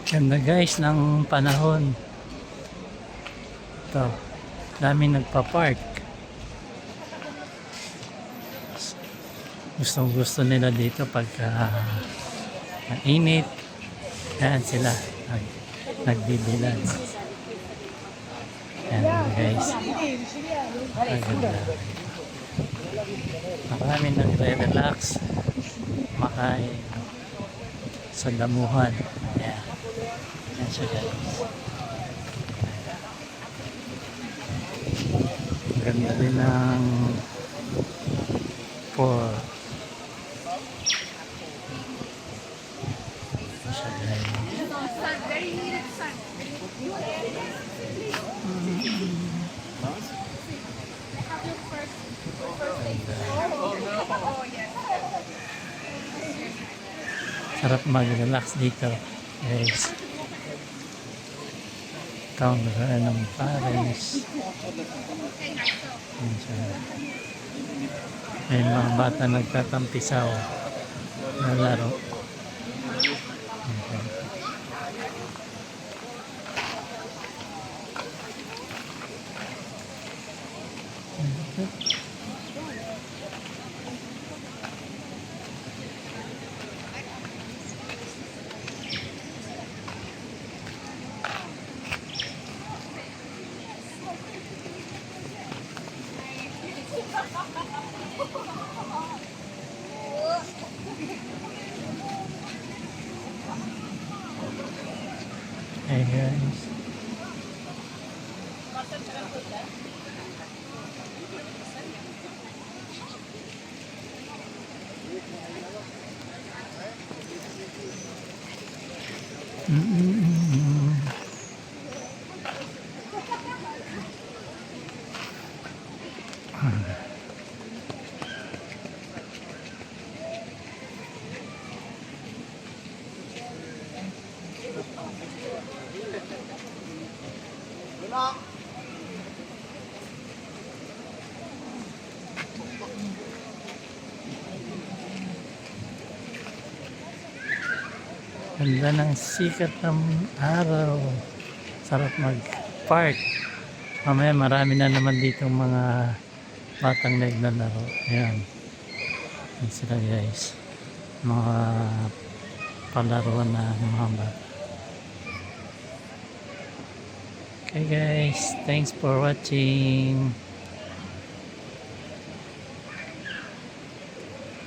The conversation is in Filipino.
Ganda guys ng panahon. Ito, daming nagpa-park. Gustong gusto nila dito pagka mainit. Yan sila nagbibilan. Yan guys. Maganda. Marami nagre-relax. Makain sa damuhan. Yan. Yan siya guys. Ganda din ng for siya guys. Very needed sun. Sarap mag-relax dito guys. Ito ang lugar ng Paris. May mga bata nagtatampisaw na laro. Hey guys. Ganda ng sikat ng araw. Sarap mag-park. Mamaya marami na naman ditong mga batang naglalaro. Ayan. Ayan sila guys. Mga palaruan na mga bata. Okay guys. Thanks for watching.